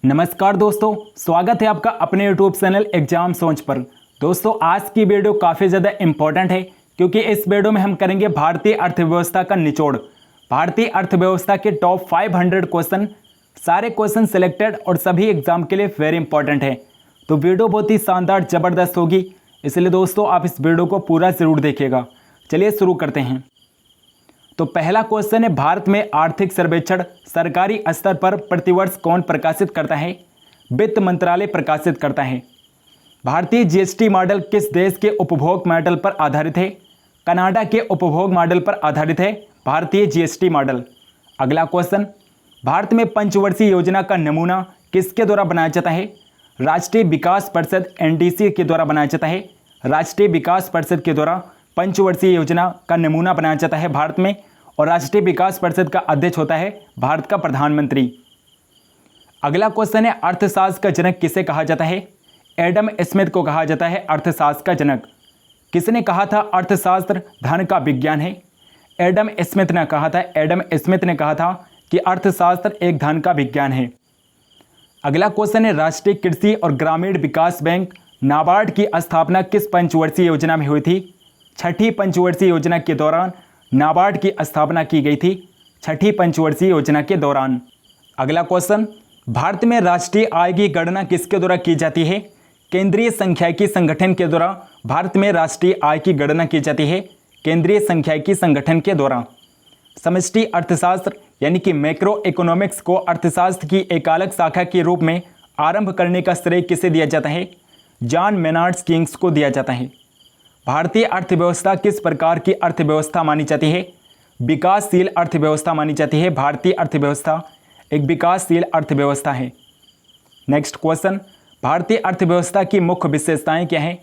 नमस्कार दोस्तों, स्वागत है आपका अपने यूट्यूब चैनल एग्जाम सोच पर। दोस्तों आज की वीडियो काफ़ी ज़्यादा इम्पोर्टेंट है क्योंकि इस वीडियो में हम करेंगे भारतीय अर्थव्यवस्था का निचोड़। भारतीय अर्थव्यवस्था के टॉप 500 क्वेश्चन, सारे क्वेश्चन सिलेक्टेड और सभी एग्जाम के लिए वेरी इंपॉर्टेंट है। तो वीडियो बहुत ही शानदार ज़बरदस्त होगी, इसलिए दोस्तों आप इस वीडियो को पूरा ज़रूर देखिएगा। चलिए शुरू करते हैं। तो पहला क्वेश्चन है, भारत में आर्थिक सर्वेक्षण सरकारी स्तर पर प्रतिवर्ष कौन प्रकाशित करता है? वित्त मंत्रालय प्रकाशित करता है। भारतीय जीएसटी मॉडल किस देश के उपभोग मॉडल पर आधारित है? कनाडा के उपभोग मॉडल पर आधारित है भारतीय जीएसटी मॉडल। अगला क्वेश्चन, भारत में पंचवर्षीय योजना का नमूना किसके द्वारा बनाया जाता है? राष्ट्रीय विकास परिषद एनडीसी के द्वारा बनाया जाता है। राष्ट्रीय विकास परिषद के द्वारा पंचवर्षीय योजना का नमूना बनाया जाता है भारत में, और राष्ट्रीय विकास परिषद का अध्यक्ष होता है भारत का प्रधानमंत्री। अगला क्वेश्चन है, अर्थशास्त्र का जनक किसे कहा जाता है? एडम स्मिथ को कहा जाता है अर्थशास्त्र का जनक। किसने कहा था अर्थशास्त्र धन का विज्ञान है? एडम स्मिथ ने कहा था। एडम स्मिथ ने कहा था कि अर्थशास्त्र एक धन का विज्ञान है। अगला क्वेश्चन है, राष्ट्रीय कृषि और ग्रामीण विकास बैंक नाबार्ड की स्थापना किस पंचवर्षीय योजना में हुई थी? छठी पंचवर्षीय योजना के दौरान नाबार्ड की स्थापना की गई थी। छठी पंचवर्षीय योजना के दौरान। अगला क्वेश्चन, भारत में राष्ट्रीय आय की गणना किसके द्वारा की जाती है? केंद्रीय सांख्यिकी संगठन के द्वारा भारत में राष्ट्रीय आय की गणना की जाती है, केंद्रीय सांख्यिकी संगठन के द्वारा। समष्टि अर्थशास्त्र यानी कि मैक्रो इकोनॉमिक्स को अर्थशास्त्र की एक अलग शाखा के रूप में आरंभ करने का श्रेय किसे दिया जाता है? जॉन मेनार्ड किंग्स को दिया जाता है। भारतीय अर्थव्यवस्था किस प्रकार की अर्थव्यवस्था मानी जाती है? विकासशील अर्थव्यवस्था मानी जाती है। भारतीय अर्थव्यवस्था एक विकासशील अर्थव्यवस्था है। नेक्स्ट क्वेश्चन, भारतीय अर्थव्यवस्था की मुख्य विशेषताएं क्या हैं?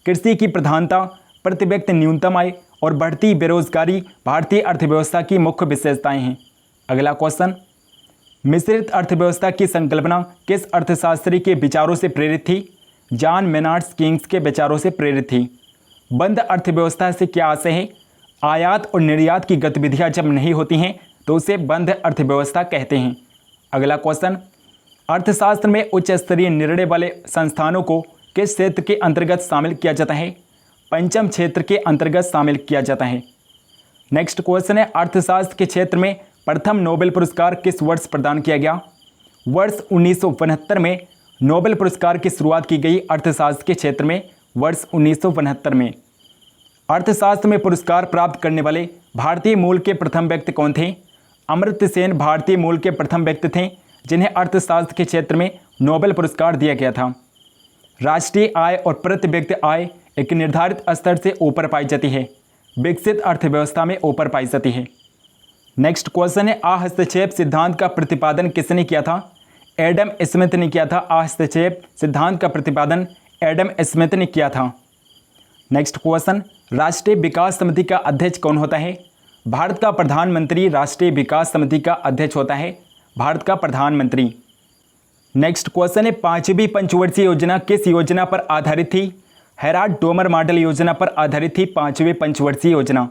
कृषि की प्रधानता, प्रति व्यक्ति न्यूनतम आय और बढ़ती बेरोजगारी भारतीय अर्थव्यवस्था की मुख्य विशेषताएं हैं। अगला क्वेश्चन, मिश्रित अर्थव्यवस्था की संकल्पना किस अर्थशास्त्री के विचारों से प्रेरित थी? जॉन मेनार्ड किंग्स के विचारों से प्रेरित थी। बंद अर्थव्यवस्था से क्या आशय है? आयात और निर्यात की गतिविधियां जब नहीं होती हैं तो उसे बंद अर्थव्यवस्था कहते हैं। अगला क्वेश्चन, अर्थशास्त्र में उच्च स्तरीय निर्णय वाले संस्थानों को किस क्षेत्र के अंतर्गत शामिल किया जाता है? पंचम क्षेत्र के अंतर्गत शामिल किया जाता है। नेक्स्ट क्वेश्चन है, अर्थशास्त्र के क्षेत्र में प्रथम नोबेल पुरस्कार किस वर्ष प्रदान किया गया? वर्ष 1969 में नोबेल पुरस्कार की शुरुआत की गई अर्थशास्त्र के क्षेत्र में, वर्ष 1969 में। अर्थशास्त्र में पुरस्कार प्राप्त करने वाले भारतीय मूल के प्रथम व्यक्ति कौन थे? अमर्त्य सेन भारतीय मूल के प्रथम व्यक्ति थे जिन्हें अर्थशास्त्र के क्षेत्र में नोबेल पुरस्कार दिया गया था। राष्ट्रीय आय और प्रति व्यक्ति आय एक निर्धारित स्तर से ऊपर पाई जाती है, विकसित अर्थव्यवस्था में ऊपर पाई जाती है। नेक्स्ट क्वेश्चन है, हस्तक्षेप सिद्धांत का प्रतिपादन किसने किया था? एडम स्मिथ ने किया था। हस्तक्षेप सिद्धांत का प्रतिपादन एडम स्मिथ ने किया था। नेक्स्ट क्वेश्चन, राष्ट्रीय विकास समिति का अध्यक्ष कौन होता है? भारत का प्रधानमंत्री राष्ट्रीय विकास समिति का अध्यक्ष होता है, भारत का प्रधानमंत्री। नेक्स्ट क्वेश्चन है, पांचवी पंचवर्षीय योजना किस योजना पर आधारित थी? हेराल्ड डोमर मॉडल योजना पर आधारित थी पांचवी पंचवर्षीय योजना।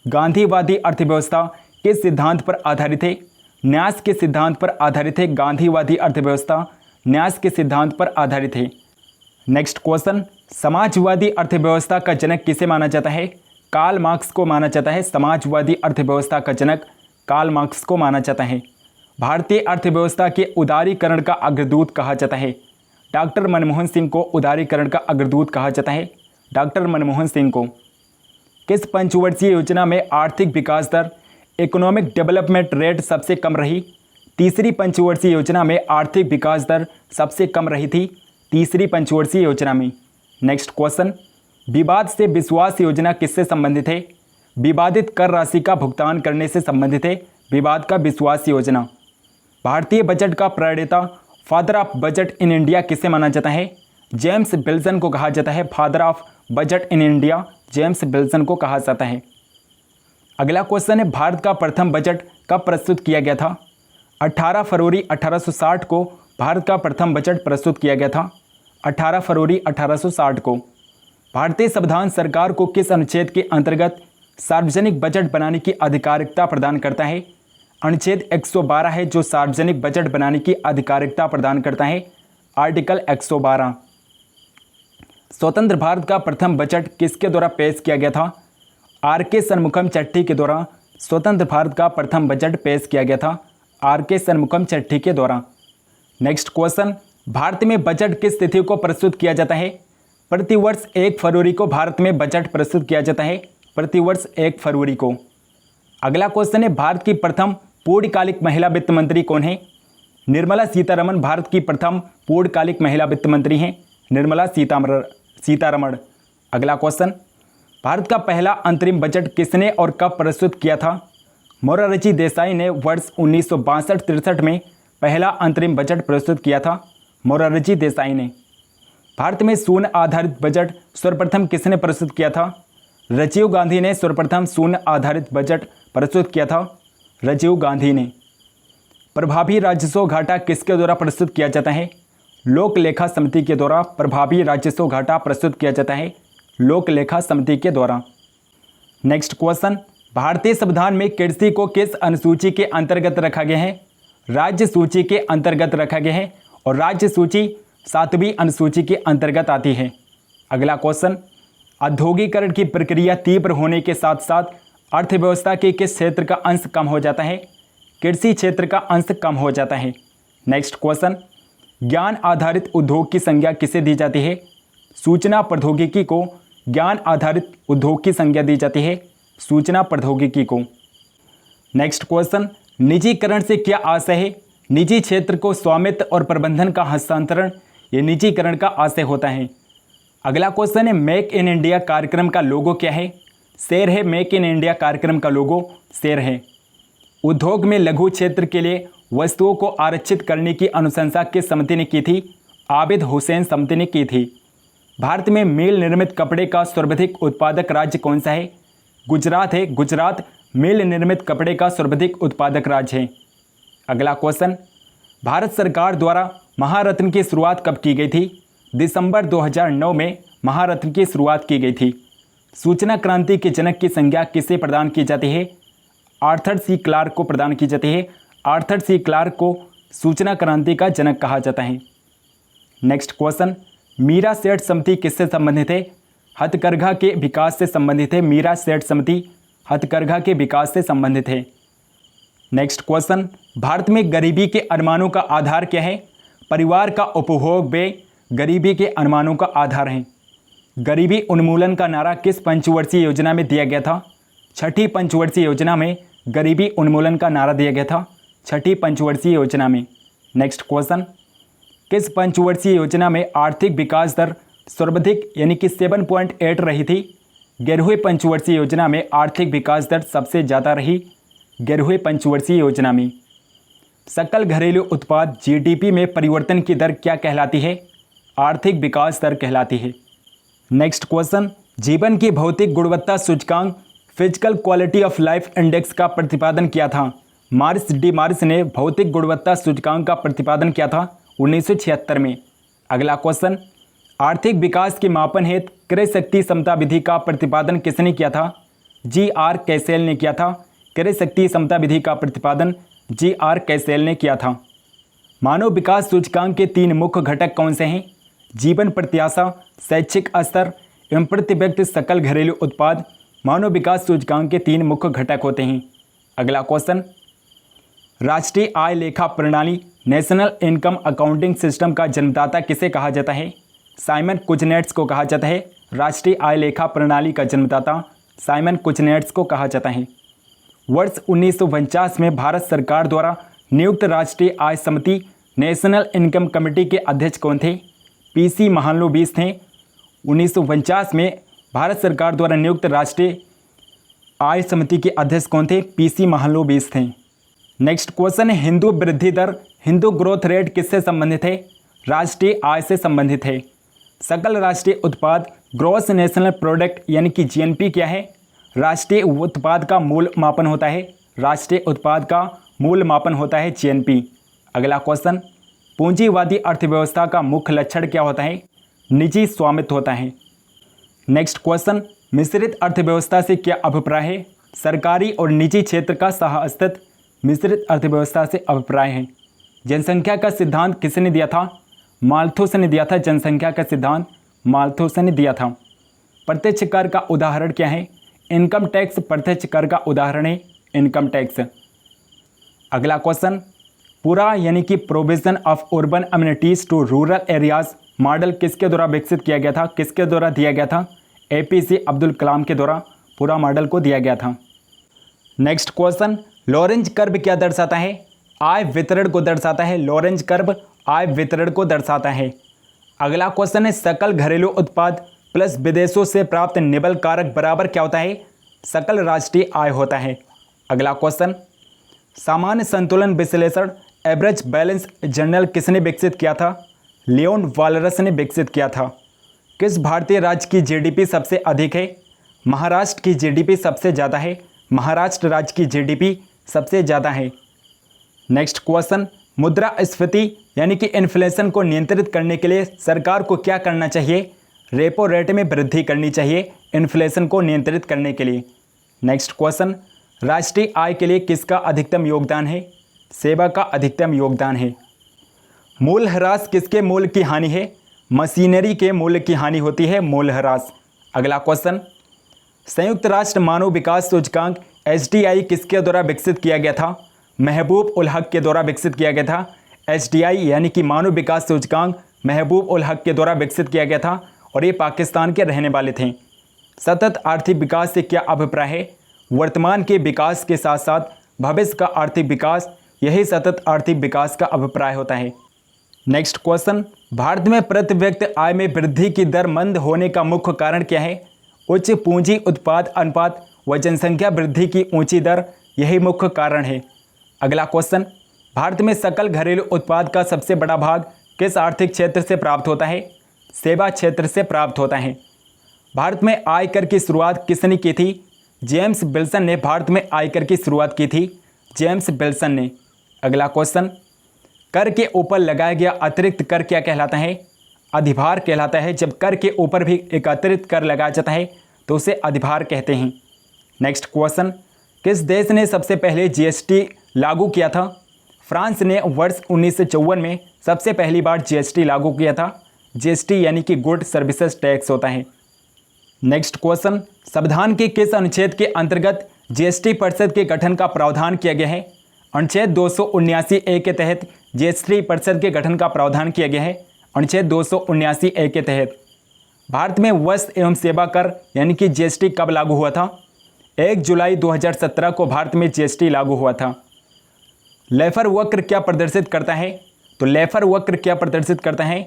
गांधीवादी अर्थव्यवस्था किस सिद्धांत पर आधारित है? न्यास के सिद्धांत पर आधारित है। गांधीवादी अर्थव्यवस्था न्यास के सिद्धांत पर आधारित है। नेक्स्ट क्वेश्चन, समाजवादी अर्थव्यवस्था का जनक किसे माना जाता है? कार्ल मार्क्स को माना जाता है। समाजवादी अर्थव्यवस्था का जनक कार्ल मार्क्स को माना जाता है। भारतीय अर्थव्यवस्था के उदारीकरण का अग्रदूत कहा जाता है। डॉक्टर मनमोहन सिंह को उदारीकरण का अग्रदूत कहा जाता है, डॉक्टर मनमोहन सिंह को। किस पंचवर्षीय योजना में आर्थिक विकास दर, इकोनॉमिक डेवलपमेंट रेट सबसे कम रही? तीसरी पंचवर्षीय योजना में आर्थिक विकास दर सबसे कम रही थी, तीसरी पंचवर्षीय योजना में। नेक्स्ट क्वेश्चन, विवाद से विश्वास योजना किससे संबंधित है? विवादित कर राशि का भुगतान करने से संबंधित है विवाद का विश्वास योजना। भारतीय बजट का प्रणेता, father of budget in India किसे माना जाता है? जेम्स बिल्सन को कहा जाता है। Father of budget in India James Bilson को कहा जाता है। अगला क्वेश्चन है, भारत का प्रथम बजट कब प्रस्तुत किया गया था? 18 फरवरी 1860 को भारत का प्रथम बजट प्रस्तुत किया गया था, 18 फरवरी 1860 को। भारतीय संविधान सरकार को किस अनुच्छेद के अंतर्गत सार्वजनिक बजट बनाने की अधिकारिकता प्रदान करता है? अनुच्छेद 112 है जो सार्वजनिक बजट बनाने की अधिकारिकता प्रदान करता है, आर्टिकल 112। स्वतंत्र भारत का प्रथम बजट किसके द्वारा पेश किया गया था? आर.के. शनमुखम चट्टी के द्वारा स्वतंत्र भारत का प्रथम बजट पेश किया गया था, आर.के. शनमुखम चट्टी के द्वारा। नेक्स्ट क्वेश्चन, भारत में बजट किस तिथि को प्रस्तुत किया जाता है? प्रतिवर्ष 1 फरवरी को भारत में बजट प्रस्तुत किया जाता है, प्रतिवर्ष 1 फरवरी को। अगला क्वेश्चन है, भारत की प्रथम पूर्णकालिक महिला वित्त मंत्री कौन है? निर्मला सीतारमण भारत की प्रथम पूर्णकालिक महिला वित्त मंत्री हैं, निर्मला सीतारमण। अगला क्वेश्चन, भारत का पहला अंतरिम बजट किसने और कब प्रस्तुत किया था? मोरारजी देसाई ने वर्ष 1962-63 में पहला अंतरिम बजट प्रस्तुत किया था, मोरारजी देसाई ने। भारत में शून्य आधारित बजट सर्वप्रथम किसने प्रस्तुत किया था? राजीव गांधी ने सर्वप्रथम शून्य आधारित बजट प्रस्तुत किया था, राजीव गांधी ने। प्रभावी राजस्व घाटा किसके द्वारा प्रस्तुत किया जाता है? लोक लेखा समिति के द्वारा प्रभावी राजस्व घाटा प्रस्तुत किया जाता है, लोक लेखा समिति के द्वारा। नेक्स्ट क्वेश्चन, भारतीय संविधान में कृषि को किस अनुसूची के अंतर्गत रखा गया है? राज्य सूची के अंतर्गत रखा गया है और राज्य सूची 7वीं अनुसूची के अंतर्गत आती है। अगला क्वेश्चन, औद्योगिकरण की प्रक्रिया तीव्र होने के साथ साथ अर्थव्यवस्था के किस क्षेत्र का अंश कम हो जाता है? कृषि क्षेत्र का अंश कम हो जाता है। नेक्स्ट क्वेश्चन, ज्ञान आधारित उद्योग की संज्ञा किसे दी जाती है? सूचना प्रौद्योगिकी को ज्ञान आधारित उद्योग की संज्ञा दी जाती है, सूचना प्रौद्योगिकी को। नेक्स्ट क्वेश्चन, निजीकरण से क्या आशय है? निजी क्षेत्र को स्वामित्व और प्रबंधन का हस्तांतरण, ये निजीकरण का आशय होता है। अगला क्वेश्चन है, मेक इन इंडिया कार्यक्रम का लोगो क्या है? शेर है, मेक इन इंडिया कार्यक्रम का लोगो शेर है। उद्योग में लघु क्षेत्र के लिए वस्तुओं को आरक्षित करने की अनुशंसा किस समिति ने की थी? आबिद हुसैन समिति ने की थी। भारत में मील निर्मित कपड़े का सर्वाधिक उत्पादक राज्य कौन सा है? गुजरात है, गुजरात मील निर्मित कपड़े का सर्वाधिक उत्पादक राज्य है। अगला क्वेश्चन, भारत सरकार द्वारा महारत्न की शुरुआत कब की गई थी? दिसंबर 2009 में महारत्न की शुरुआत की गई थी। सूचना क्रांति के जनक की संज्ञा किसे प्रदान की जाती है? आर्थर सी क्लार्क को प्रदान की जाती है। आर्थर सी क्लार्क को सूचना क्रांति का जनक कहा जाता है। नेक्स्ट क्वेश्चन, मीरा सेठ समिति किससे संबंधित है? हथकरघा के विकास से संबंधित है। मीरा सेठ समिति हथकरघा के विकास से संबंधित है। नेक्स्ट क्वेश्चन, भारत में गरीबी के अनुमानों का आधार क्या है? परिवार का उपभोग व्यय गरीबी के अनुमानों का आधार है। गरीबी उन्मूलन का नारा किस पंचवर्षीय योजना में दिया गया था? छठी पंचवर्षीय योजना में गरीबी उन्मूलन का नारा दिया गया था, छठी पंचवर्षीय योजना में। नेक्स्ट क्वेश्चन, किस पंचवर्षीय योजना में आर्थिक विकास दर सर्वाधिक यानी कि 7.8 रही थी? 11वें पंचवर्षीय योजना में आर्थिक विकास दर सबसे ज़्यादा रही, 11वें पंचवर्षीय योजना में। सकल घरेलू उत्पाद जीडीपी में परिवर्तन की दर क्या कहलाती है? आर्थिक विकास दर कहलाती है। नेक्स्ट क्वेश्चन, जीवन की भौतिक गुणवत्ता सूचकांक physical quality of life index का प्रतिपादन किया था? मार्स डी मार्स ने भौतिक गुणवत्ता सूचकांक का प्रतिपादन किया था 1976 में। अगला क्वेश्चन, आर्थिक विकास के मापन हेतु क्रय शक्ति समता विधि का प्रतिपादन किसने किया था? जी.आर. कैसेल ने किया था। क्रय शक्ति समता विधि का प्रतिपादन जी.आर. कैसेल ने किया था। मानव विकास सूचकांक के 3 मुख्य घटक कौन से हैं? जीवन प्रत्याशा, शैक्षिक स्तर एवं प्रति व्यक्ति सकल घरेलू उत्पाद मानव विकास सूचकांक के 3 मुख्य घटक होते हैं। अगला क्वेश्चन, राष्ट्रीय आय लेखा प्रणाली नेशनल इनकम अकाउंटिंग सिस्टम का जन्मदाता किसे कहा जाता है? साइमन कुजनेट्स को कहा जाता है। राष्ट्रीय आय लेखा प्रणाली का जन्मदाता साइमन कुजनेट्स को कहा जाता है। वर्ष 1949 में भारत सरकार द्वारा नियुक्त राष्ट्रीय आय समिति नेशनल इनकम कमेटी के अध्यक्ष कौन थे? पीसी महालनोबिस थे। 1949 में भारत सरकार द्वारा नियुक्त राष्ट्रीय आय समिति के अध्यक्ष कौन थे? पीसी महालनोबिस थे। नेक्स्ट क्वेश्चन है, हिंदू वृद्धि दर हिंदू ग्रोथ रेट किससे संबंधित है? राष्ट्रीय आय से संबंधित है। सकल राष्ट्रीय उत्पाद ग्रॉस नेशनल प्रोडक्ट यानी कि जीएनपी क्या है? राष्ट्रीय उत्पाद का मूल मापन होता है। राष्ट्रीय उत्पाद का मूल मापन होता है जीएनपी। अगला क्वेश्चन, पूंजीवादी अर्थव्यवस्था का मुख्य लक्षण क्या होता है? निजी स्वामित्व होता है। नेक्स्ट क्वेश्चन, मिश्रित अर्थव्यवस्था से क्या अभिप्राय है? सरकारी और निजी क्षेत्र का सह अस्तित्व मिश्रित अर्थव्यवस्था से अभिप्राय है। जनसंख्या का सिद्धांत किसने दिया था? माल्थस ने दिया था। जनसंख्या का सिद्धांत माल्थस ने दिया था। प्रत्यक्ष कर का उदाहरण क्या है? इनकम टैक्स प्रत्यक्ष कर का उदाहरण है इनकम टैक्स। अगला क्वेश्चन, पूरा यानी कि provision of urban amenities to rural areas model किसके द्वारा विकसित किया गया था? किसके द्वारा दिया गया था? APJ अब्दुल कलाम के द्वारा पूरा मॉडल को दिया गया था। नेक्स्ट क्वेश्चन, लॉरेंज कर्व क्या दर्शाता है? आय वितरण को दर्शाता है। लॉरेंज कर्व आय वितरण को दर्शाता है। अगला क्वेश्चन है, सकल घरेलू उत्पाद प्लस विदेशों से प्राप्त निबल कारक बराबर क्या होता है? सकल राष्ट्रीय आय होता है। अगला क्वेश्चन, सामान्य संतुलन विश्लेषण एवरेज बैलेंस जर्नल किसने विकसित किया था? लियोन वालरस ने विकसित किया था। किस भारतीय राज्य की GDP सबसे अधिक है? महाराष्ट्र की GDP सबसे ज़्यादा है। महाराष्ट्र राज्य की GDP सबसे ज़्यादा है। नेक्स्ट क्वेश्चन, मुद्रास्फीति यानी कि इन्फ्लेशन को नियंत्रित करने के लिए सरकार को क्या करना चाहिए? रेपो रेट में वृद्धि करनी चाहिए इन्फ्लेशन को नियंत्रित करने के लिए। नेक्स्ट क्वेश्चन, राष्ट्रीय आय के लिए किसका अधिकतम योगदान है? सेवा का अधिकतम योगदान है। मूल्यह्रास किसके मूल्य की हानि है? मशीनरी के मूल्य की हानि होती है मूल्यह्रास। अगला क्वेश्चन, संयुक्त राष्ट्र मानव विकास सूचकांक SDI किसके द्वारा विकसित किया गया था? महबूब उल हक के द्वारा विकसित किया गया था। SDI यानी कि मानव विकास सूचकांक महबूब उल हक के द्वारा विकसित किया गया था और ये पाकिस्तान के रहने वाले थे। सतत आर्थिक विकास से क्या अभिप्राय है? वर्तमान के विकास के साथ साथ भविष्य का आर्थिक विकास, यही सतत आर्थिक विकास का अभिप्राय होता है। नेक्स्ट क्वेश्चन, भारत में प्रति व्यक्ति आय में वृद्धि की दर मंद होने का मुख्य कारण क्या है? उच्च पूंजी उत्पाद अनुपात व जनसंख्या वृद्धि की ऊंची दर, यही मुख्य कारण है। अगला क्वेश्चन, भारत में सकल घरेलू उत्पाद का सबसे बड़ा भाग किस आर्थिक क्षेत्र से प्राप्त होता है? सेवा क्षेत्र से प्राप्त होता है। भारत में आयकर की शुरुआत किसने की थी? जेम्स विल्सन ने भारत में आयकर की शुरुआत की थी। जेम्स विल्सन ने। अगला क्वेश्चन, कर के ऊपर लगाया गया अतिरिक्त कर क्या कहलाता है? अधिभार कहलाता है। जब कर के ऊपर भी एक अतिरिक्त कर लगाया जाता है तो उसे अधिभार कहते हैं। नेक्स्ट क्वेश्चन, किस देश ने सबसे पहले GST लागू किया था? फ्रांस ने वर्ष 1954 में सबसे पहली बार GST लागू किया था। GST यानी कि गुड सर्विसेज टैक्स होता है। नेक्स्ट क्वेश्चन, संविधान के किस अनुच्छेद के अंतर्गत GST परिषद के गठन का प्रावधान किया गया है? अनुच्छेद 279A के तहत GST परिषद के गठन का प्रावधान किया गया है। अनुच्छेद 279A के तहत। भारत में वस्तु एवं सेवा कर यानी कि GST कब लागू हुआ था? 1 जुलाई 2017 को भारत में GST लागू हुआ था। लेफर वक्र क्या प्रदर्शित करता है? तो लेफर वक्र क्या प्रदर्शित करता है?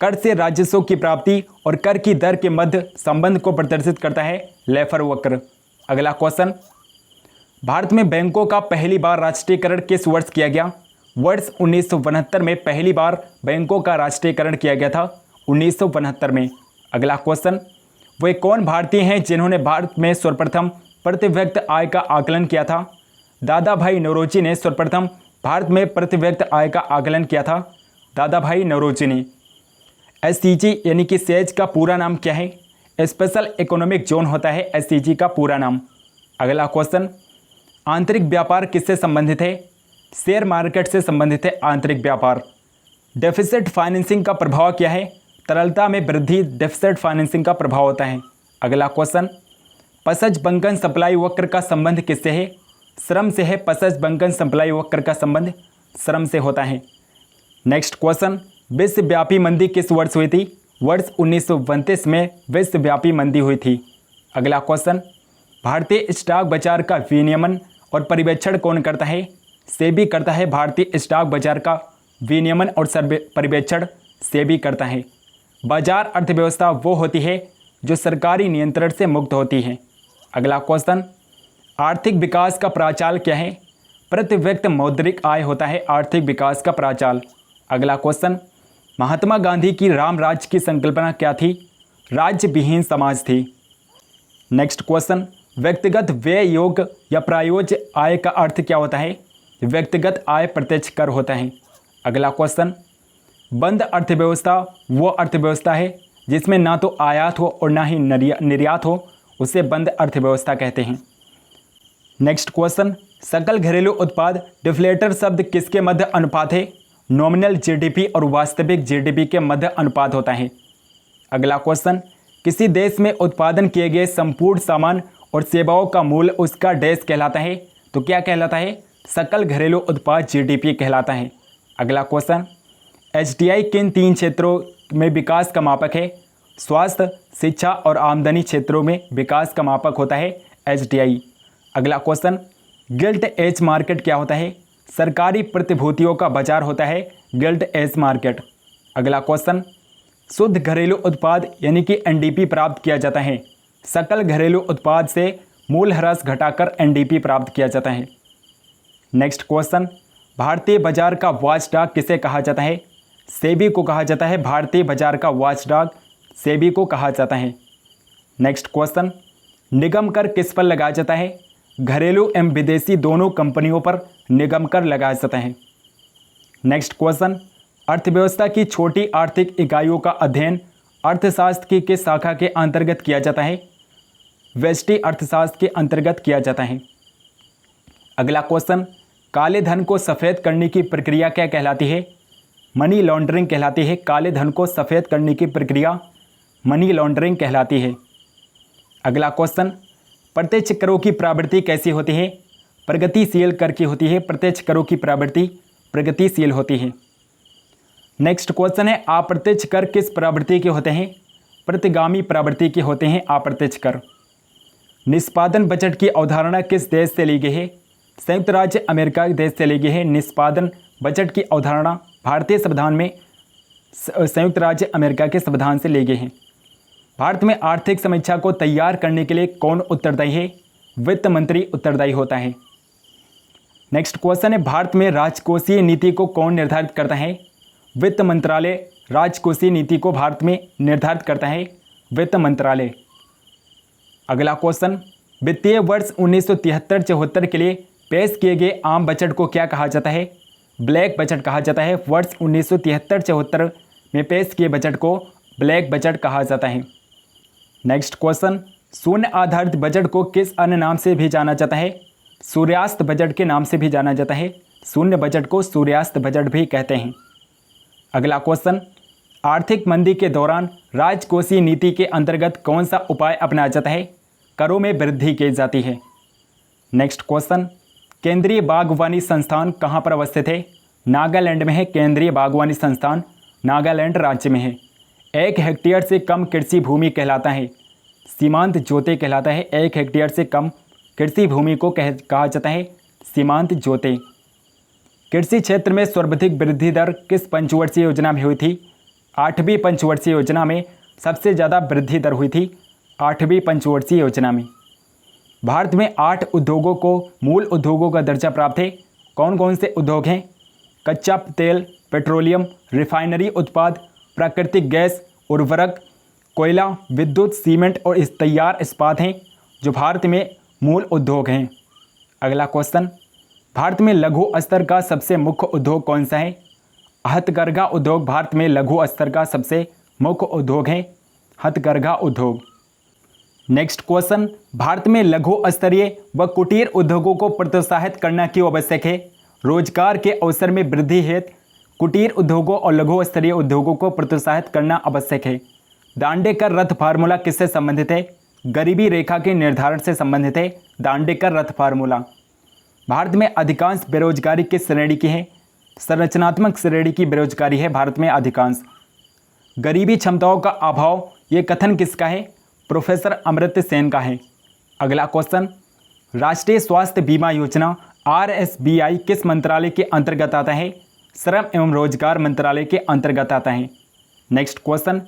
कर से राजस्व की प्राप्ति और कर की दर के मध्य संबंध को प्रदर्शित करता है लेफर वक्र। अगला क्वेश्चन, भारत में बैंकों का पहली बार राष्ट्रीयकरण किस वर्ष किया गया? वर्ष 1969 में पहली बार बैंकों का राष्ट्रीयकरण किया गया था, 1969 में। अगला क्वेश्चन, वे कौन भारतीय हैं जिन्होंने भारत में सर्वप्रथम प्रति व्यक्ति आय का आकलन किया था? दादा भाई नौरोजी ने सर्वप्रथम भारत में प्रति व्यक्ति आय का आकलन किया था। दादा भाई नौरोजी ने। SEZ यानी कि सेज का पूरा नाम क्या है? स्पेशल इकोनॉमिक जोन होता है SEZ का पूरा नाम। अगला क्वेश्चन, आंतरिक व्यापार किससे संबंधित है? शेयर मार्केट से संबंधित है आंतरिक व्यापार। डेफिसिट फाइनेंसिंग का प्रभाव क्या है? तरलता में वृद्धि डेफिसिट फाइनेंसिंग का प्रभाव होता है। अगला क्वेश्चन, पसज बंकन सप्लाई वक्र का संबंध किससे है? श्रम से है। पसज बंकन सप्लाई वक्र का संबंध श्रम से होता है। नेक्स्ट क्वेश्चन, विश्वव्यापी मंदी किस वर्ष हुई थी? वर्ष 1932 में विश्वव्यापी मंदी हुई थी। अगला क्वेश्चन, भारतीय स्टॉक बाजार का विनियमन और पर्यवेक्षण कौन करता है? सेबी करता है। भारतीय स्टॉक बाजार का विनियमन और पर्यवेक्षण सेबी करता है। बाजार अर्थव्यवस्था वो होती है जो सरकारी नियंत्रण से मुक्त होती है। अगला क्वेश्चन, आर्थिक विकास का प्राचाल क्या है? प्रति व्यक्ति मौद्रिक आय होता है आर्थिक विकास का प्राचाल। अगला क्वेश्चन, महात्मा गांधी की राम राज्य की संकल्पना क्या थी? राज्य विहीन समाज थी। नेक्स्ट क्वेश्चन, व्यक्तिगत व्यय योग्य या प्रायोज्य आय का अर्थ क्या होता है? व्यक्तिगत आय प्रत्यक्ष कर होता है। अगला क्वेश्चन, बंद अर्थव्यवस्था वो अर्थव्यवस्था है जिसमें ना तो आयात हो और ना ही निर्यात हो, उसे बंद अर्थव्यवस्था कहते हैं। नेक्स्ट क्वेश्चन, सकल घरेलू उत्पाद डिफ्लेटर शब्द किसके मध्य अनुपात है? नॉमिनल जीडीपी और वास्तविक जीडीपी के मध्य अनुपात होता है। अगला क्वेश्चन, किसी देश में उत्पादन किए गए संपूर्ण सामान और सेवाओं का मूल्य उसका डैश कहलाता है? तो क्या कहलाता है? सकल घरेलू उत्पाद जीडीपी कहलाता है। अगला क्वेश्चन, एचडीआई किन 3 क्षेत्रों में विकास का मापक है? स्वास्थ्य, शिक्षा और आमदनी क्षेत्रों में विकास का मापक होता है एचडीआई। अगला क्वेश्चन, गिल्ट एज मार्केट क्या होता है? सरकारी प्रतिभूतियों का बाजार होता है गिल्ट एज मार्केट। अगला क्वेश्चन, शुद्ध घरेलू उत्पाद यानी कि एनडीपी प्राप्त किया जाता है। सकल घरेलू उत्पाद से मूल्यह्रास घटाकर एनडीपी प्राप्त किया जाता है। नेक्स्ट क्वेश्चन, भारतीय बाजार का वॉचडॉग किसे कहा जाता है? सेबी को कहा जाता है। भारतीय बाजार का वॉचडॉग सेबी को कहा जाता है। नेक्स्ट क्वेश्चन, निगम कर किस पर लगाया जाता है? घरेलू एवं विदेशी दोनों कंपनियों पर निगम कर लगाया जाता है। नेक्स्ट क्वेश्चन, अर्थव्यवस्था की छोटी आर्थिक इकाइयों का अध्ययन अर्थशास्त्र की किस शाखा के अंतर्गत किया जाता है? व्यष्टि अर्थशास्त्र के अंतर्गत किया जाता है। अगला क्वेश्चन, काले धन को सफ़ेद करने की प्रक्रिया क्या कहलाती है? मनी लॉन्ड्रिंग कहलाती है। काले धन को सफ़ेद करने की प्रक्रिया मनी लॉन्ड्रिंग कहलाती है। अगला क्वेश्चन, प्रत्यक्ष करों की प्रवृत्ति कैसी होती है? प्रगतिशील कर की होती है। प्रत्यक्ष करों की प्रवृत्ति प्रगतिशील होती है। नेक्स्ट क्वेश्चन है, अप्रत्यक्ष कर किस प्रवृत्ति के होते हैं? प्रतिगामी प्रवृत्ति के होते हैं अप्रत्यक्ष कर। निष्पादन बजट की अवधारणा किस देश से ली गई है? संयुक्त राज्य अमेरिका के देश से ली गई है। निष्पादन बजट की अवधारणा भारतीय संविधान में संयुक्त राज्य अमेरिका के संविधान से ली गई है। भारत में आर्थिक समीक्षा को तैयार करने के लिए कौन उत्तरदायी है? वित्त मंत्री उत्तरदायी होता है। नेक्स्ट क्वेश्चन है, भारत में राजकोषीय नीति को कौन निर्धारित करता है? वित्त मंत्रालय राजकोषीय नीति को भारत में निर्धारित करता है वित्त मंत्रालय। अगला क्वेश्चन, वित्तीय वर्ष 1973-74 के लिए पेश किए गए आम बजट को क्या कहा जाता है? ब्लैक बजट कहा जाता है। वर्ष 1973-74 में पेश किए बजट को ब्लैक बजट कहा जाता है। नेक्स्ट क्वेश्चन, शून्य आधारित बजट को किस अन्य नाम से भी जाना जाता है? सूर्यास्त बजट के नाम से भी जाना जाता है। शून्य बजट को सूर्यास्त बजट भी कहते हैं। अगला क्वेश्चन, आर्थिक मंदी के दौरान राजकोषीय नीति के अंतर्गत कौन सा उपाय अपनाया जाता है? करों में वृद्धि की जाती है। नेक्स्ट क्वेश्चन, केंद्रीय बागवानी संस्थान कहाँ पर अवस्थित है? नागालैंड में है। केंद्रीय बागवानी संस्थान नागालैंड राज्य में है। 1 हेक्टेयर से कम कृषि भूमि कहलाता है सीमांत जोते कहलाता है। 1 हेक्टेयर से कम कृषि भूमि को कहा जाता है सीमांत जोते। कृषि क्षेत्र में सर्वाधिक वृद्धि दर किस पंचवर्षीय योजना में हुई थी? 8वीं पंचवर्षीय योजना में सबसे ज़्यादा वृद्धि दर हुई थी 8वीं पंचवर्षीय योजना में। भारत में 8 उद्योगों को मूल उद्योगों का दर्जा प्राप्त है। कौन कौन से उद्योग हैं? कच्चा तेल, पेट्रोलियम, रिफाइनरी उत्पाद, प्राकृतिक गैस, उर्वरक, कोयला, विद्युत, सीमेंट और इस तैयार इस्पात हैं जो भारत में मूल उद्योग हैं। अगला क्वेश्चन, भारत में लघु स्तर का सबसे मुख्य उद्योग कौन सा है? हथकरघा उद्योग भारत में लघु स्तर का सबसे मुख्य उद्योग है हथकरघा उद्योग। नेक्स्ट क्वेश्चन, भारत में लघु स्तरीय व कुटीर उद्योगों को प्रोत्साहित करना क्यों आवश्यक है? रोजगार के अवसर में वृद्धि हेतु कुटीर उद्योगों और लघु स्तरीय उद्योगों को प्रोत्साहित करना आवश्यक है। दांडेकर रथ फार्मूला किससे संबंधित है? गरीबी रेखा के निर्धारण से संबंधित है दांडेकर रथ फार्मूला। भारत में अधिकांश बेरोजगारी किस श्रेणी की है? संरचनात्मक श्रेणी की बेरोजगारी है भारत में अधिकांश। गरीबी क्षमताओं का अभाव ये कथन किसका है? प्रोफेसर अमर्त्य सेन का है। अगला क्वेश्चन, राष्ट्रीय स्वास्थ्य बीमा योजना RSBI किस मंत्रालय के अंतर्गत आता है? श्रम एवं रोजगार मंत्रालय के अंतर्गत आता है। नेक्स्ट क्वेश्चन,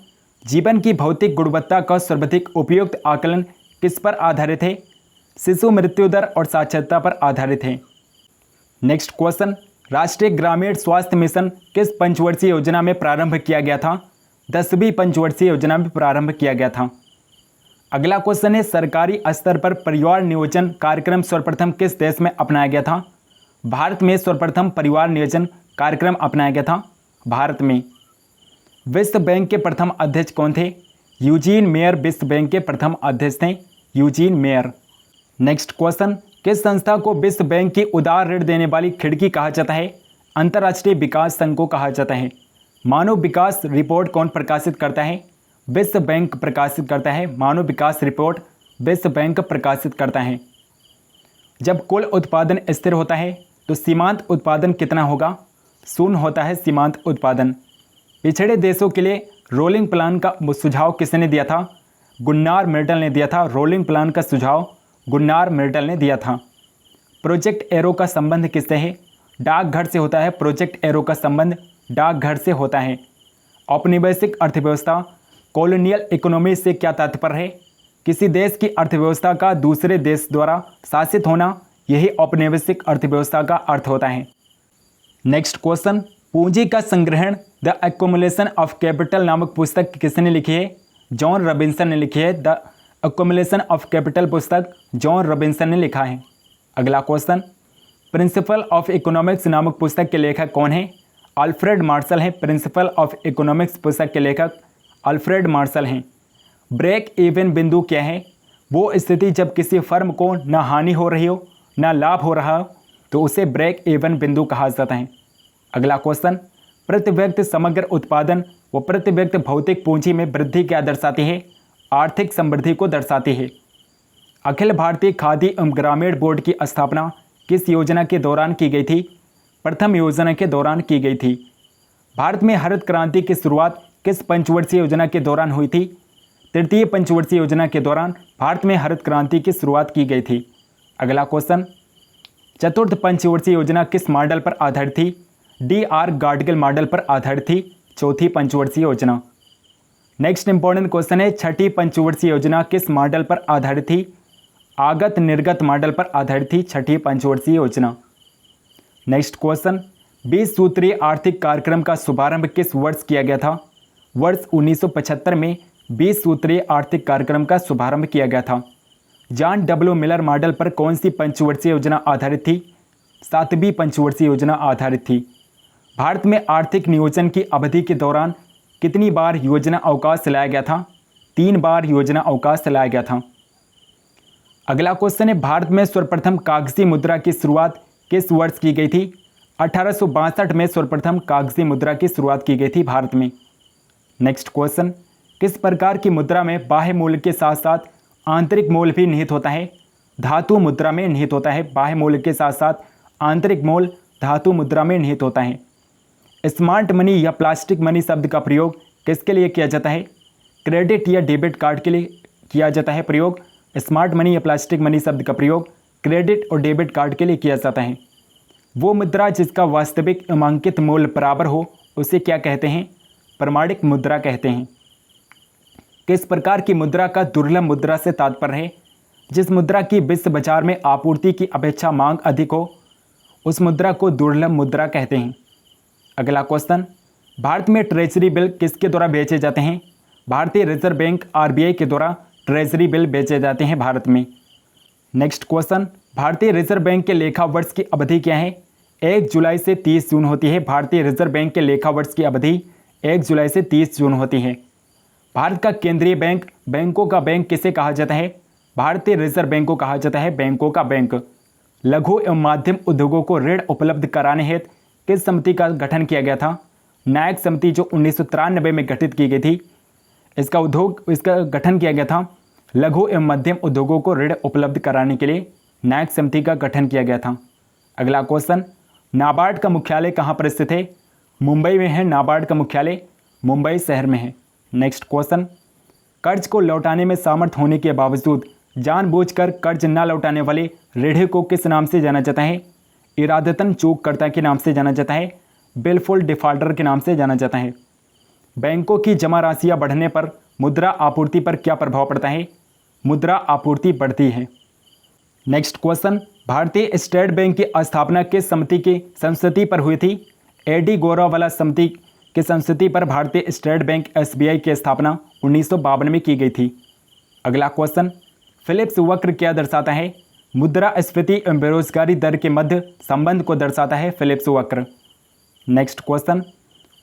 जीवन की भौतिक गुणवत्ता का सर्वाधिक उपयुक्त आकलन किस पर आधारित है? शिशु मृत्यु दर और साक्षरता पर आधारित है। नेक्स्ट क्वेश्चन, राष्ट्रीय ग्रामीण स्वास्थ्य मिशन किस पंचवर्षीय योजना में प्रारंभ किया गया था? 10वीं पंचवर्षीय योजना में प्रारंभ किया गया था। अगला क्वेश्चन है, सरकारी स्तर पर परिवार नियोजन कार्यक्रम सर्वप्रथम किस देश में अपनाया गया था? भारत में सर्वप्रथम परिवार नियोजन कार्यक्रम अपनाया गया था भारत में। विश्व बैंक के प्रथम अध्यक्ष कौन थे? यूजीन मेयर विश्व बैंक के प्रथम अध्यक्ष थे यूजीन मेयर। नेक्स्ट क्वेश्चन, किस संस्था को विश्व बैंक की उदार ऋण देने वाली खिड़की कहा जाता है? अंतर्राष्ट्रीय विकास संघ को कहा जाता है। मानव विकास रिपोर्ट कौन प्रकाशित करता है? विश्व बैंक प्रकाशित करता है। मानव विकास रिपोर्ट विश्व बैंक प्रकाशित करता है। जब कुल उत्पादन स्थिर होता है तो सीमांत उत्पादन कितना होगा? शून्य होता है सीमांत उत्पादन। पिछड़े देशों के लिए रोलिंग प्लान का सुझाव किसने दिया था? गुन्नार मिल्टन ने दिया था। रोलिंग प्लान का सुझाव गुन्नार मिल्टन ने दिया था। प्रोजेक्ट एरो का संबंध किससे है? डाकघर से होता है। प्रोजेक्ट एरो का संबंध डाकघर से होता है। औपनिवेशिक अर्थव्यवस्था कॉलोनियल इकोनॉमी से क्या तात्पर्य है? किसी देश की अर्थव्यवस्था का दूसरे देश द्वारा शासित होना, यही औपनिवेशिक अर्थव्यवस्था का अर्थ होता है। नेक्स्ट क्वेश्चन, पूंजी का संग्रहण द एक्युमुलेशन ऑफ कैपिटल नामक पुस्तक किसने लिखी है? जॉन रॉबिन्सन ने लिखी है। द एक्युमुलेशन ऑफ कैपिटल पुस्तक जॉन रॉबिन्सन ने लिखा है। अगला क्वेश्चन, प्रिंसिपल ऑफ इकोनॉमिक्स नामक पुस्तक के लेखक कौन है? अल्फ्रेड मार्शल हैं। प्रिंसिपल ऑफ इकोनॉमिक्स पुस्तक के लेखक अल्फ्रेड मार्शल हैं। ब्रेक इवन बिंदु क्या है? वो स्थिति जब किसी फर्म को न हानि हो रही हो न लाभ हो रहा हो तो उसे ब्रेक इवन बिंदु कहा जाता है। अगला क्वेश्चन, प्रति व्यक्ति समग्र उत्पादन व प्रति व्यक्ति भौतिक पूंजी में वृद्धि क्या दर्शाती है? आर्थिक समृद्धि को दर्शाती है। अखिल भारतीय खादी एवं ग्रामीण बोर्ड की स्थापना किस योजना के दौरान की गई थी? प्रथम योजना के दौरान की गई थी। भारत में हरित क्रांति की शुरुआत किस पंचवर्षीय योजना के दौरान हुई थी? तृतीय पंचवर्षीय योजना के दौरान भारत में हरित क्रांति की शुरुआत की गई थी। अगला क्वेश्चन, चतुर्थ पंचवर्षीय योजना किस मॉडल पर आधारित थी? DR गाडगिल मॉडल पर आधारित थी चौथी पंचवर्षीय योजना। नेक्स्ट इंपॉर्टेंट क्वेश्चन है, छठी पंचवर्षीय योजना किस मॉडल पर आधारित थी? आगत निर्गत मॉडल पर आधारित थी छठी पंचवर्षीय योजना। नेक्स्ट क्वेश्चन, 20 सूत्रीय आर्थिक कार्यक्रम का शुभारंभ किस वर्ष किया गया था? वर्ष 1975 में 20 सूत्रीय आर्थिक कार्यक्रम का शुभारंभ किया गया था। जॉन डब्ल्यू मिलर मॉडल पर कौन सी पंचवर्षीय योजना आधारित थी? 7वीं पंचवर्षीय योजना आधारित थी। भारत में आर्थिक नियोजन की अवधि के दौरान कितनी बार योजना अवकाश लाया गया था? 3 बार योजना अवकाश लाया गया था। अगला क्वेश्चन है, भारत में सर्वप्रथम कागजी मुद्रा की शुरुआत किस वर्ष की गई थी? 1862 में सर्वप्रथम कागजी मुद्रा की शुरुआत की गई थी भारत में। नेक्स्ट क्वेश्चन, किस प्रकार की मुद्रा में बाह्य मूल्य के साथ साथ आंतरिक मूल्य भी निहित होता है? धातु मुद्रा में निहित होता है। बाह्य मूल्य के साथ साथ आंतरिक मूल्य धातु मुद्रा में निहित होता है। स्मार्ट मनी या प्लास्टिक मनी शब्द का प्रयोग किसके लिए किया जाता है? क्रेडिट या डेबिट कार्ड के लिए किया जाता है प्रयोग। स्मार्ट मनी या प्लास्टिक मनी शब्द का प्रयोग क्रेडिट और डेबिट कार्ड के लिए किया जाता है। वो मुद्रा जिसका वास्तविक नामांकित मूल्य बराबर हो उसे क्या कहते हैं? प्रमाणिक मुद्रा कहते हैं। किस प्रकार की मुद्रा का दुर्लभ मुद्रा से तात्पर्य है? जिस मुद्रा की विश्व बाजार में आपूर्ति की अपेक्षा मांग अधिक हो उस मुद्रा को दुर्लभ मुद्रा कहते हैं। अगला क्वेश्चन, भारत में ट्रेजरी बिल किसके द्वारा बेचे जाते हैं? भारतीय रिजर्व बैंक RBI के द्वारा ट्रेजरी बिल बेचे जाते हैं भारत में। नेक्स्ट क्वेश्चन, भारतीय रिजर्व बैंक के लेखा वर्ष की अवधि क्या है? 1 जुलाई से 30 जून होती है। भारतीय रिजर्व बैंक के लेखा वर्ष की अवधि 1 जुलाई से 30 जून होती है। भारत का केंद्रीय बैंक बैंकों का बैंक किसे कहा जाता है? भारतीय रिजर्व बैंक को कहा जाता है बैंकों का बैंक। लघु एवं मध्यम उद्योगों को ऋण उपलब्ध कराने हेतु किस समिति का गठन किया गया था? नायक समिति, जो 1993 में गठित की गई थी। इसका गठन किया गया था लघु एवं मध्यम उद्योगों को ऋण उपलब्ध कराने के लिए नायक समिति का गठन किया गया था। अगला क्वेश्चन, नाबार्ड का मुख्यालय कहाँ पर स्थित है? मुंबई में है। नाबार्ड का मुख्यालय मुंबई शहर में है। नेक्स्ट क्वेश्चन, कर्ज को लौटाने में सामर्थ्य होने के बावजूद जानबूझकर कर्ज न लौटाने वाले ऋणी को किस नाम से जाना जाता है? इरादतन चूककर्ता के नाम से जाना जाता है। बिलफुल डिफॉल्टर के नाम से जाना जाता है। बैंकों की जमा राशियाँ बढ़ने पर मुद्रा आपूर्ति पर क्या प्रभाव पड़ता है? मुद्रा आपूर्ति बढ़ती है। नेक्स्ट क्वेश्चन, भारतीय स्टेट बैंक की स्थापना किस समिति की संस्तुति पर हुई थी? AD गौरवाला समिति की संस्तुति पर भारतीय स्टेट बैंक SBI की स्थापना 1952 में की गई थी। अगला क्वेश्चन, फिलिप्स वक्र क्या दर्शाता है? मुद्रास्फीति एवं बेरोजगारी दर के मध्य संबंध को दर्शाता है फिलिप्स वक्र। नेक्स्ट क्वेश्चन,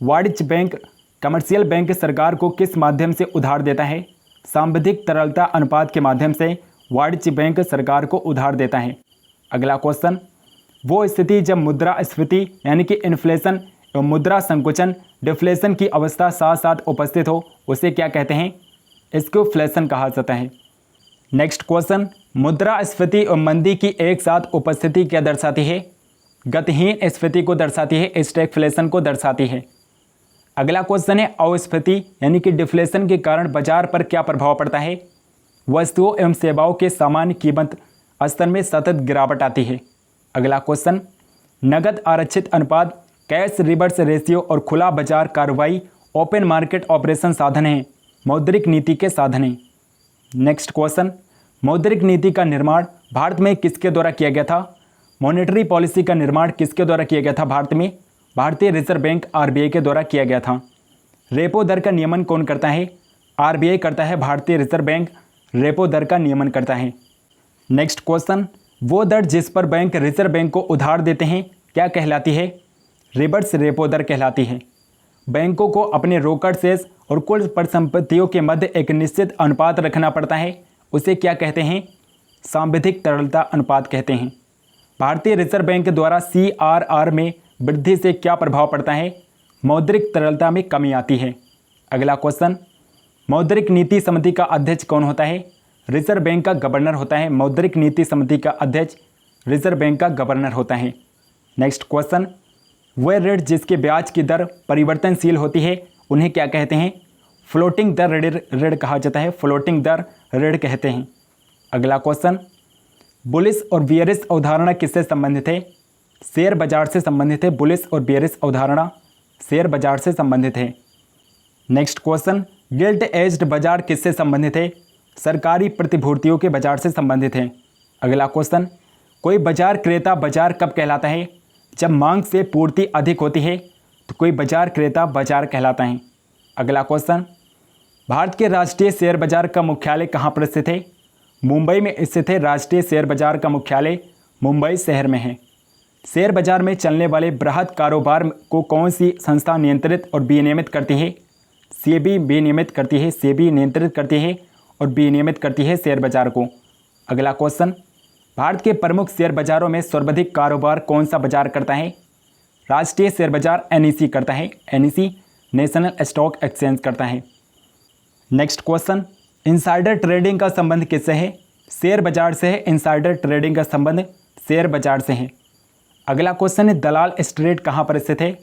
वाणिज्य बैंक कमर्शियल बैंक सरकार को किस माध्यम से उधार देता है? सांविधिक तरलता अनुपात के माध्यम से वाणिज्य बैंक सरकार को उधार देता है। अगला क्वेश्चन, वो स्थिति जब मुद्रास्फीति यानी कि इन्फ्लेशन एवं मुद्रा संकुचन डिफ्लेशन की अवस्था साथ साथ उपस्थित हो उसे क्या कहते हैं? इसको फ्लेशन कहा जाता है। नेक्स्ट क्वेश्चन, मुद्रास्फीति एवं मंदी की एक साथ उपस्थिति क्या दर्शाती है? गतिहीन स्फीति को दर्शाती है, स्टैगफ्लेशन को दर्शाती है। अगला क्वेश्चन है, अस्फीति यानी कि डिफ्लेशन के कारण बाजार पर क्या प्रभाव पड़ता है? वस्तुओं एवं सेवाओं के सामान्य कीमत स्तर में सतत गिरावट आती है। अगला क्वेश्चन, नगद आरक्षित अनुपात, कैश रिवर्स रेशियो और खुला बाजार कार्रवाई ओपन मार्केट ऑपरेशन साधन हैं, मौद्रिक नीति के साधन हैं। नेक्स्ट क्वेश्चन, मौद्रिक नीति का निर्माण भारत में किसके द्वारा किया गया था? मॉनेटरी पॉलिसी का निर्माण किसके द्वारा किया गया था भारत में? भारतीय रिजर्व बैंक आरबीआई के द्वारा किया गया था। रेपो दर का नियमन कौन करता है? आरबीआई करता है, भारतीय रिजर्व बैंक रेपो दर का नियमन करता है। नेक्स्ट क्वेश्चन, वो दर जिस पर बैंक रिजर्व बैंक को उधार देते हैं क्या कहलाती है? रिवर्स रेपो दर कहलाती है। बैंकों को अपने रोकड़ शेष और कुल परिसंपत्तियों के मध्य एक निश्चित अनुपात रखना पड़ता है, उसे क्या कहते हैं? सांविधिक तरलता अनुपात कहते हैं। भारतीय रिजर्व बैंक द्वारा CRR में वृद्धि से क्या प्रभाव पड़ता है? मौद्रिक तरलता में कमी आती है। अगला क्वेश्चन, मौद्रिक नीति समिति का अध्यक्ष कौन होता है? रिजर्व बैंक का गवर्नर होता है। मौद्रिक नीति समिति का अध्यक्ष रिजर्व बैंक का गवर्नर होता है। नेक्स्ट क्वेश्चन, वह ऋण जिसके ब्याज की दर परिवर्तनशील होती है उन्हें क्या कहते हैं? फ्लोटिंग दर ऋण कहा जाता है, फ्लोटिंग दर ऋण कहते हैं। अगला क्वेश्चन, बुलिश और बियरिश अवधारणा किससे संबंधित है? शेयर बाजार से संबंधित है। बुलिश और बियरिश अवधारणा शेयर बाजार से संबंधित है। नेक्स्ट क्वेश्चन, गिल्ट एज्ड बाजार किससे संबंधित है? सरकारी प्रतिभूतियों के बाजार से संबंधित है। अगला क्वेश्चन, कोई बाजार क्रेता बाजार कब कहलाता है? जब मांग से पूर्ति अधिक होती है तो कोई बाजार क्रेता बाजार कहलाता है। अगला क्वेश्चन, भारत के राष्ट्रीय शेयर बाजार का मुख्यालय कहाँ पर स्थित है? मुंबई में स्थित है। राष्ट्रीय शेयर बाजार का मुख्यालय मुंबई शहर में है। शेयर बाजार में चलने वाले बृहद कारोबार को कौन सी संस्था नियंत्रित और विनियमित करती है? सेबी विनियमित करती है। सेबी नियंत्रित करती है और विनियमित करती है शेयर बाजार को। अगला क्वेश्चन, भारत के प्रमुख शेयर बाजारों में सर्वाधिक कारोबार कौन सा बाजार करता है? राष्ट्रीय शेयर बाजार NSE करता है। NSE नेशनल स्टॉक एक्सचेंज करता है। नेक्स्ट क्वेश्चन, इनसाइडर ट्रेडिंग का संबंध किससे है? शेयर बाजार से है। इनसाइडर ट्रेडिंग का संबंध शेयर बाजार से है। अगला क्वेश्चन है, दलाल स्ट्रीट कहाँ पर स्थित है?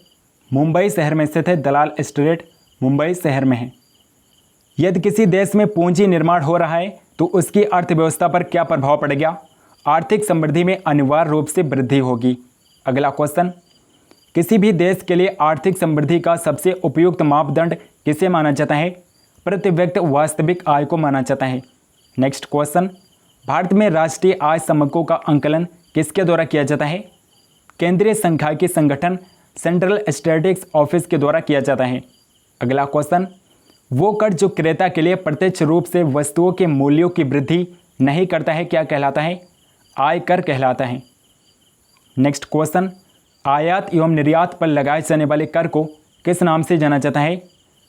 मुंबई शहर में स्थित है। दलाल स्ट्रीट मुंबई शहर में है। यदि किसी देश में पूंजी निर्माण हो रहा है तो उसकी अर्थव्यवस्था पर क्या प्रभाव पड़ेगा? आर्थिक समृद्धि में अनिवार्य रूप से वृद्धि होगी। अगला क्वेश्चन, किसी भी देश के लिए आर्थिक समृद्धि का सबसे उपयुक्त मापदंड किसे माना जाता है? प्रति व्यक्ति वास्तविक आय को माना जाता है। नेक्स्ट क्वेश्चन, भारत में राष्ट्रीय आय समकों का आंकलन किसके द्वारा किया जाता है? केंद्रीय सांख्यिकी संगठन सेंट्रल स्टैटिस्टिक्स ऑफिस के द्वारा किया जाता है। अगला क्वेश्चन, वो कर जो क्रेता के लिए प्रत्यक्ष रूप से वस्तुओं के मूल्यों की वृद्धि नहीं करता है क्या कहलाता है? आय कर कहलाता है। नेक्स्ट क्वेश्चन, आयात एवं निर्यात पर लगाए जाने वाले कर को किस नाम से जाना जाता है?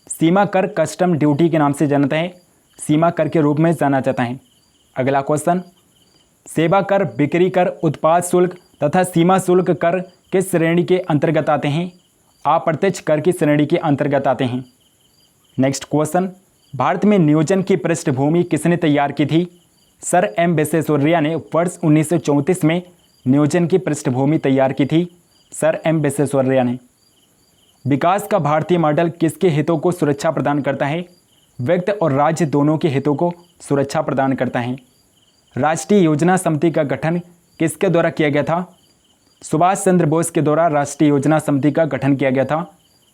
सीमा कर, कस्टम ड्यूटी के नाम से जाना जाता है। सीमा कर के रूप में जाना जाता है। अगला क्वेश्चन, सेवा कर, बिक्री कर, उत्पाद शुल्क तथा सीमा शुल्क कर किस श्रेणी के अंतर्गत आते हैं? अप्रत्यक्ष कर की श्रेणी के अंतर्गत आते हैं। नेक्स्ट क्वेश्चन, भारत में नियोजन की पृष्ठभूमि किसने तैयार की थी? सर एम विश्वेश्वरैया ने वर्ष 1934 में नियोजन की पृष्ठभूमि तैयार की थी। सर एम विश्वेश्वरैया ने। विकास का भारतीय मॉडल किसके हितों को सुरक्षा प्रदान करता है? व्यक्ति और राज्य दोनों के हितों को सुरक्षा प्रदान करता है। राष्ट्रीय योजना समिति का गठन किसके द्वारा किया गया था? सुभाष चंद्र बोस के द्वारा राष्ट्रीय योजना समिति का गठन किया गया था।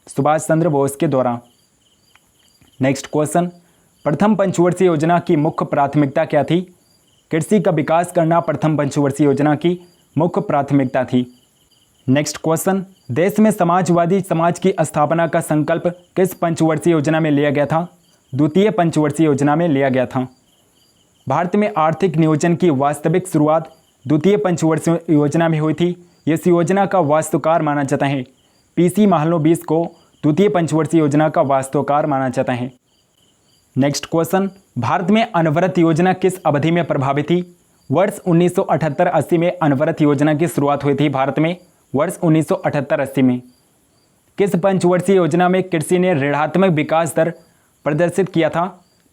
सुभाष चंद्र बोस के द्वारा। नेक्स्ट क्वेश्चन, प्रथम पंचवर्षीय योजना की मुख्य प्राथमिकता क्या थी? कृषि का विकास करना प्रथम पंचवर्षीय योजना की मुख्य प्राथमिकता थी। नेक्स्ट क्वेश्चन, देश में समाजवादी समाज की स्थापना का संकल्प किस पंचवर्षीय योजना में लिया गया था? द्वितीय पंचवर्षीय योजना में लिया गया था। भारत में आर्थिक नियोजन की वास्तविक शुरुआत द्वितीय पंचवर्षीय योजना में हुई थी। इस योजना का वास्तुकार माना जाता है PC महालनोबिस को द्वितीय पंचवर्षीय योजना का वास्तुकार माना जाता है। नेक्स्ट क्वेश्चन, भारत में अनवरत योजना किस अवधि में प्रभावी थी? वर्ष 1978-80 में अनवरत योजना की शुरुआत हुई थी भारत में। वर्ष 1978-80 में किस पंचवर्षीय योजना में कृषि ने ऋणात्मक विकास दर प्रदर्शित किया था?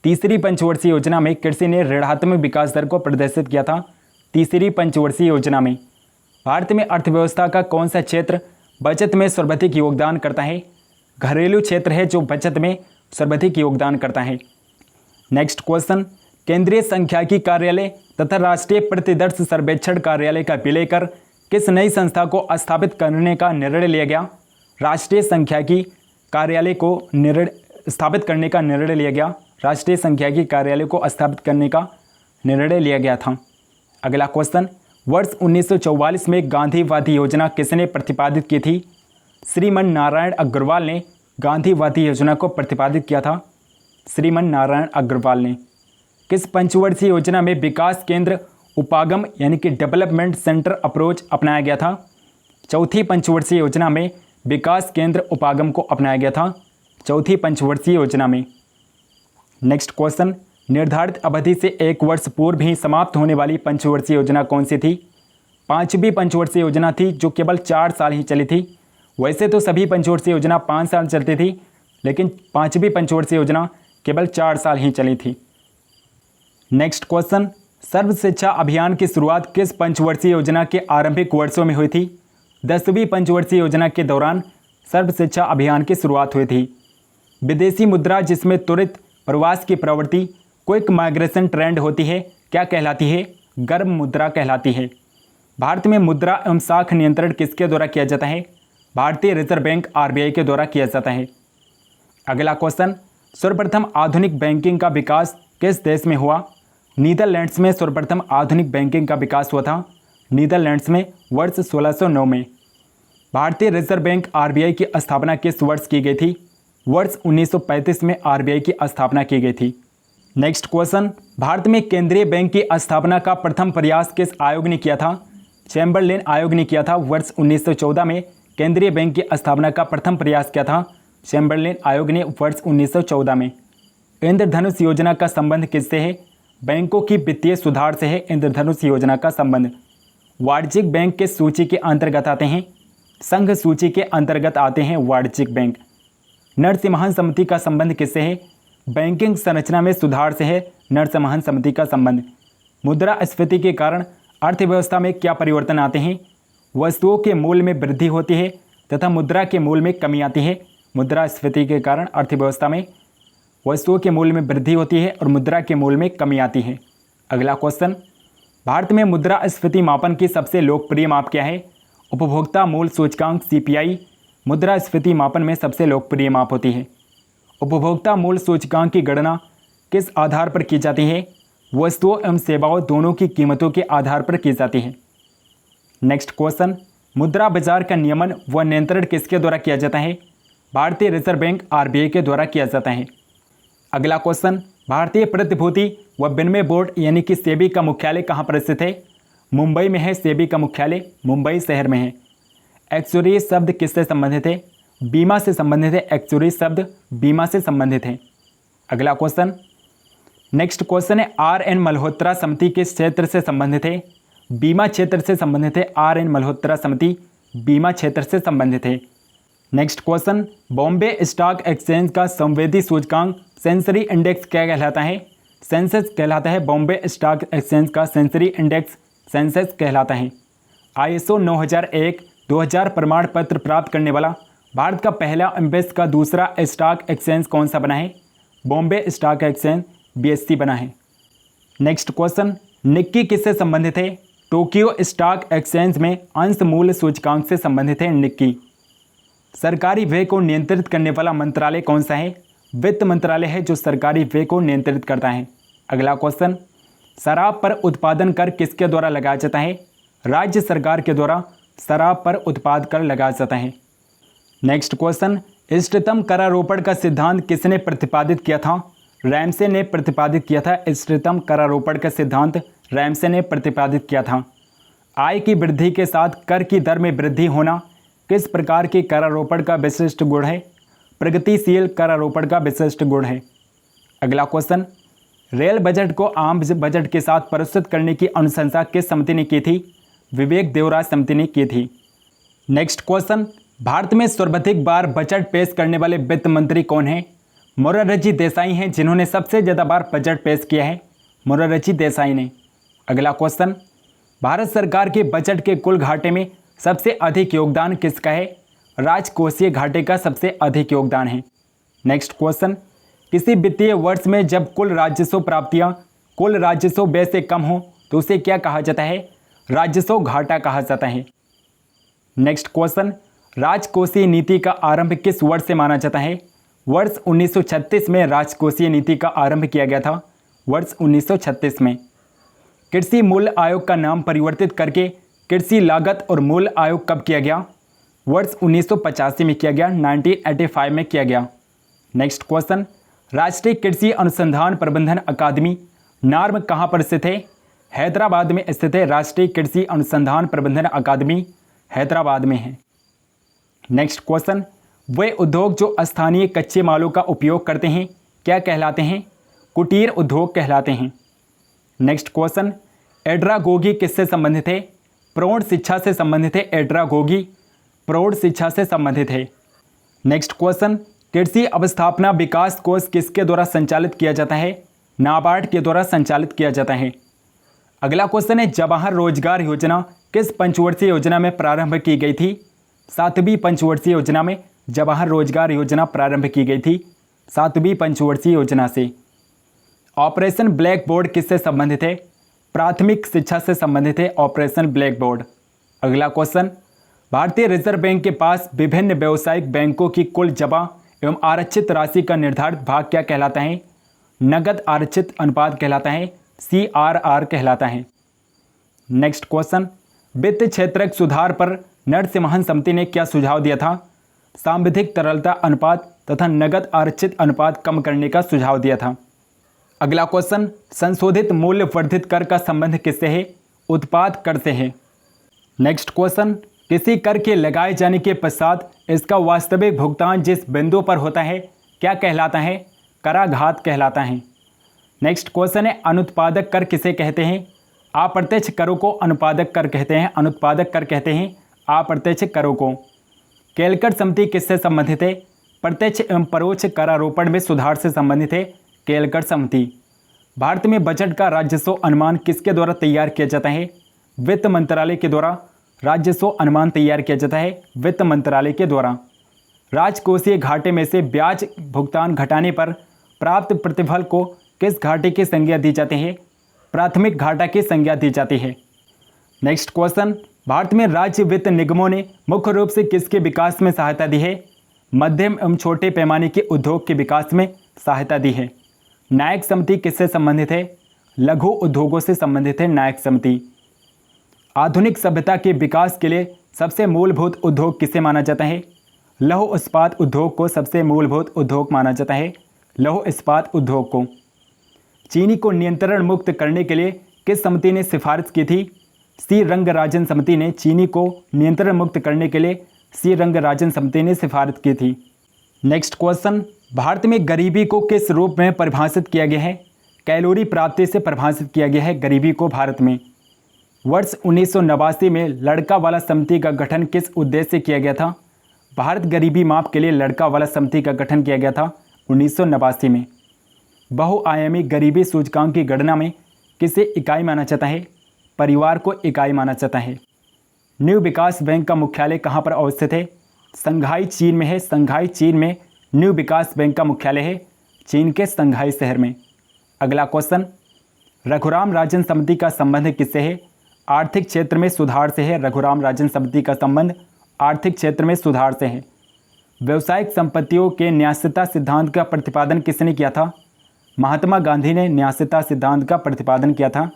तीसरी पंचवर्षीय योजना में कृषि ने ऋणात्मक विकास दर को प्रदर्शित किया था। तीसरी पंचवर्षीय योजना में भारत में अर्थव्यवस्था का कौन सा क्षेत्र बचत में सर्वाधिक योगदान करता है? घरेलू क्षेत्र है जो बचत में सर्वाधिक योगदान करता है। नेक्स्ट क्वेश्चन, केंद्रीय सांख्यिकी कार्यालय तथा राष्ट्रीय प्रतिदर्श सर्वेक्षण कार्यालय का विलय कर किस नई संस्था को स्थापित करने का निर्णय लिया गया? राष्ट्रीय सांख्यिकी कार्यालय को स्थापित करने का निर्णय लिया गया। राष्ट्रीय सांख्यिकी कार्यालय को स्थापित करने का निर्णय लिया गया था। अगला क्वेश्चन, वर्ष 1944 में गांधीवादी योजना किसने प्रतिपादित की थी? श्रीमन नारायण अग्रवाल ने गांधीवादी योजना को प्रतिपादित किया था। श्रीमन नारायण अग्रवाल ने। किस पंचवर्षीय योजना में विकास केंद्र उपागम यानी कि डेवलपमेंट सेंटर अप्रोच अपनाया गया था? चौथी पंचवर्षीय योजना में विकास केंद्र उपागम को अपनाया गया था। चौथी पंचवर्षीय योजना में। नेक्स्ट क्वेश्चन, निर्धारित अवधि से 1 वर्ष पूर्व ही समाप्त होने वाली पंचवर्षीय योजना कौन सी थी? पांचवी पंचवर्षीय योजना थी जो केवल 4 साल ही चली थी। वैसे तो सभी पंचवर्षीय योजना 5 साल चलती थी, लेकिन पांचवी पंचवर्षीय योजना केवल 4 साल ही चली थी। नेक्स्ट क्वेश्चन, सर्व शिक्षा अभियान की शुरुआत किस पंचवर्षीय योजना के आरंभिक वर्षों में हुई थी? 10वीं पंचवर्षीय योजना के दौरान सर्व शिक्षा अभियान की शुरुआत हुई थी। विदेशी मुद्रा जिसमें त्वरित प्रवास की प्रवृत्ति क्विक माइग्रेशन ट्रेंड होती है क्या कहलाती है? गर्म मुद्रा कहलाती है। भारत में मुद्रा एवं साख नियंत्रण किसके द्वारा किया जाता है? भारतीय रिजर्व बैंक आरबीआई के द्वारा किया जाता है। अगला क्वेश्चन, सर्वप्रथम आधुनिक बैंकिंग का विकास किस देश में हुआ? नीदरलैंड्स में सर्वप्रथम आधुनिक बैंकिंग का विकास हुआ था। नीदरलैंड्स में वर्ष 1609 में। भारतीय रिजर्व बैंक आरबीआई की स्थापना किस वर्ष की गई थी? वर्ष 1935 में आरबीआई की स्थापना की गई थी। नेक्स्ट क्वेश्चन, भारत में केंद्रीय बैंक की स्थापना का प्रथम प्रयास किस आयोग ने किया था? चैम्बरलेन आयोग ने किया था। वर्ष 1914 में केंद्रीय बैंक की स्थापना का प्रथम प्रयास किया था चैम्बरलेन आयोग ने वर्ष 1914 में। इंद्रधनुष योजना का संबंध किससे है? बैंकों की वित्तीय सुधार से है इंद्रधनुष योजना का संबंध। वाणिज्यिक बैंक के सूची के अंतर्गत आते हैं? संघ सूची के अंतर्गत आते हैं वाणिज्यिक बैंक। नरसिम्हन समिति का संबंध किससे है? बैंकिंग संरचना में सुधार से है नरसिम्हन समिति का संबंध। मुद्रास्फीति के कारण अर्थव्यवस्था में क्या परिवर्तन आते हैं? वस्तुओं के मूल्य में वृद्धि होती है तथा मुद्रा के मूल्य में कमी आती है। मुद्रास्फीति के कारण अर्थव्यवस्था में वस्तुओं के मूल्य में वृद्धि होती है और मुद्रा के मूल्य में कमी आती है। अगला क्वेश्चन, भारत में मुद्रास्फीति मापन की सबसे लोकप्रिय माप क्या है? उपभोक्ता मूल्य सूचकांक सीपीआई मुद्रास्फीति मापन में सबसे लोकप्रिय माप होती है। उपभोक्ता मूल्य सूचकांक की गणना किस आधार पर की जाती है? वस्तुओं एवं सेवाओं दोनों की कीमतों के आधार पर की जाती है। नेक्स्ट क्वेश्चन, मुद्रा बाजार का नियमन व नियंत्रण किसके द्वारा किया जाता है? भारतीय रिजर्व बैंक आरबीआई के द्वारा किया जाता है। अगला क्वेश्चन, भारतीय प्रतिभूति व विनिमय बोर्ड यानी कि सेबी का मुख्यालय कहाँ पर स्थित है? मुंबई में है। सेबी का मुख्यालय मुंबई शहर में है। एक्चुअरी शब्द किससे संबंधित है? बीमा से संबंधित है। एक्चुअरी शब्द बीमा से संबंधित है। अगला क्वेश्चन, नेक्स्ट क्वेश्चन है आर.एन. मल्होत्रा समिति किस क्षेत्र से संबंधित है? बीमा क्षेत्र से संबंधित है। आर.एन. मल्होत्रा समिति बीमा क्षेत्र से संबंधित है। Next question, Bombay stock exchange का संवेदी सूचकांक सेंसरी इंडेक्स क्या कहलाता है? सेंसेक्स कहलाता है। बॉम्बे स्टॉक एक्सचेंज का सेंसरी इंडेक्स सेंसेक्स कहलाता है। ISO 9001-2000 प्रमाण पत्र प्राप्त करने वाला भारत का पहला एमबेस का दूसरा स्टॉक एक्सचेंज कौन सा बना है? बॉम्बे स्टॉक एक्सचेंज BSE बना है। नेक्स्ट क्वेश्चन, निक्की किससे संबंधित है? टोक्यो स्टॉक एक्सचेंज में अंश मूल्य सूचकांक से संबंधित है निक्की। सरकारी व्यय को नियंत्रित करने वाला मंत्रालय कौन सा है? वित्त मंत्रालय है जो सरकारी व्यय को नियंत्रित करता है। अगला क्वेश्चन, शराब पर उत्पादन कर किसके द्वारा लगाया जाता है? राज्य सरकार के द्वारा शराब पर उत्पाद कर लगाया जाता है। नेक्स्ट क्वेश्चन, इष्टतम करारोपण का सिद्धांत किसने प्रतिपादित किया था? रैमसे ने प्रतिपादित किया था। इष्टतम करारोपण का सिद्धांत रैमसे ने प्रतिपादित किया था। आय की वृद्धि के साथ कर की दर में वृद्धि होना किस प्रकार के करारोपण का विशिष्ट गुण है? प्रगतिशील करारोपण का विशिष्ट गुण है। अगला क्वेश्चन, रेल बजट को आम बजट के साथ प्रस्तुत करने की अनुशंसा किस समिति ने की थी? विवेक देवराज समिति ने की थी। नेक्स्ट क्वेश्चन, भारत में सर्वाधिक बार बजट पेश करने वाले वित्त मंत्री कौन हैं? मोरारजी देसाई हैं, जिन्होंने सबसे ज़्यादा बार बजट पेश किया है, मोरारजी देसाई ने। अगला क्वेश्चन, भारत सरकार के बजट के कुल घाटे में सबसे अधिक योगदान किसका है? राजकोषीय घाटे का सबसे अधिक योगदान है। नेक्स्ट क्वेश्चन, किसी वित्तीय वर्ष में जब कुल राजस्व प्राप्तियां कुल राजस्व व्यय से कम हो तो उसे क्या कहा जाता है? राजस्व घाटा कहा जाता है। नेक्स्ट क्वेश्चन, राजकोषीय नीति का आरंभ किस वर्ष से माना जाता है? वर्ष 1936 में राजकोषीय नीति का आरंभ किया गया था, वर्ष 1936 में। कृषि मूल्य आयोग का नाम परिवर्तित करके कृषि लागत और मूल्य आयोग कब किया गया? वर्ष 1985 में किया गया, 1985 में किया गया। नेक्स्ट क्वेश्चन, राष्ट्रीय कृषि अनुसंधान प्रबंधन अकादमी नार्म कहाँ पर स्थित है? हैदराबाद में स्थित है। राष्ट्रीय कृषि अनुसंधान प्रबंधन अकादमी हैदराबाद में है। नेक्स्ट क्वेश्चन, वे उद्योग जो स्थानीय कच्चे मालों का उपयोग करते हैं क्या कहलाते हैं? कुटीर उद्योग कहलाते हैं। नेक्स्ट क्वेश्चन, एड्रागोगी किससे संबंधित है? प्रौढ़ शिक्षा से संबंधित है। एड्रागोगी प्रौढ़ शिक्षा से संबंधित है। नेक्स्ट क्वेश्चन, कृषि अवस्थापना विकास कोष किसके द्वारा संचालित किया जाता है? नाबार्ड के द्वारा संचालित किया जाता है। अगला क्वेश्चन है, जवाहर रोजगार योजना किस पंचवर्षीय योजना में प्रारंभ की गई थी? 7वीं पंचवर्षीय योजना में जवाहर रोजगार योजना प्रारंभ की गई थी, 7वीं पंचवर्षीय योजना से। ऑपरेशन ब्लैक बोर्ड किससे संबंधित है? प्राथमिक शिक्षा से संबंधित है ऑपरेशन ब्लैक बोर्ड। अगला क्वेश्चन, भारतीय रिजर्व बैंक के पास विभिन्न व्यावसायिक बैंकों की कुल जमा एवं आरक्षित राशि का निर्धारित भाग क्या कहलाता है? नगद आरक्षित अनुपात कहलाता है, CRR कहलाता है। नेक्स्ट क्वेश्चन, वित्त क्षेत्रक सुधार पर नरसिम्हन समिति ने क्या सुझाव दिया था? सांविधिक तरलता अनुपात तथा नगद आरक्षित अनुपात कम करने का सुझाव दिया था। अगला क्वेश्चन, संशोधित मूल्य वर्धित कर का संबंध किससे है? उत्पाद कर से है। नेक्स्ट क्वेश्चन, किसी कर के लगाए जाने के पश्चात इसका वास्तविक भुगतान जिस बिंदु पर होता है क्या कहलाता है? कराघात कहलाता है। नेक्स्ट क्वेश्चन है, अनुत्पादक कर किसे कहते हैं? अप्रत्यक्ष करों को अनुत्पादक कर कहते हैं, अनुत्पादक कर कहते हैं अप्रत्यक्ष करों को। कैलकट समिति किससे संबंधित है? प्रत्यक्ष एवं परोक्ष करारोपण में सुधार से संबंधित है कैलकट समिति। भारत में बजट का राजस्व अनुमान किसके द्वारा तैयार किया जाता है? वित्त मंत्रालय के द्वारा राजस्व अनुमान तैयार किया जाता है, वित्त मंत्रालय के द्वारा। राजकोषीय घाटे में से ब्याज भुगतान घटाने पर प्राप्त प्रतिफल को किस घाटे की संज्ञा दी जाती है? प्राथमिक घाटा की संज्ञा दी जाती है। नेक्स्ट क्वेश्चन, भारत में राज्य वित्त निगमों ने मुख्य रूप से किसके विकास में सहायता दी है? मध्यम एवं छोटे पैमाने के उद्योग के विकास में सहायता दी है। नायक समिति किससे संबंधित है? लघु उद्योगों से संबंधित है नायक समिति। आधुनिक सभ्यता के विकास के लिए सबसे मूलभूत उद्योग किसे माना जाता है? लौह इस्पात उद्योग को सबसे मूलभूत उद्योग माना जाता है, लौह इस्पात उद्योग को। चीनी को नियंत्रण मुक्त करने के लिए किस समिति ने सिफारिश की थी? सी रंगराजन समिति ने चीनी को नियंत्रण मुक्त करने के लिए सी रंगराजन समिति ने सिफारिश की थी। नेक्स्ट क्वेश्चन, भारत में गरीबी को किस रूप में परिभाषित किया गया है? कैलोरी प्राप्ति से परिभाषित किया गया है गरीबी को भारत में। वर्ष 1989 में लड़का वाला समिति का गठन किस उद्देश्य से किया गया था? भारत गरीबी माप के लिए लड़का वाला समिति का गठन किया गया था 1989 में। बहुआयामी गरीबी सूचकांक की गणना में किसे इकाई माना जाता है? परिवार को इकाई माना जाता है। न्यू विकास बैंक का मुख्यालय कहाँ पर अवस्थित है? संघाई चीन में है, संघाई चीन में न्यू विकास बैंक का मुख्यालय है, चीन के संघाई शहर में। अगला क्वेश्चन, रघुराम राजन समिति का संबंध किससे है? आर्थिक क्षेत्र में सुधार से है। रघुराम राजन समिति का संबंध आर्थिक क्षेत्र में सुधार से है। व्यवसायिक संपत्तियों के न्यायिकता सिद्धांत का प्रतिपादन किसने किया था? महात्मा गांधी ने न्यायिकता सिद्धांत का प्रतिपादन किया था,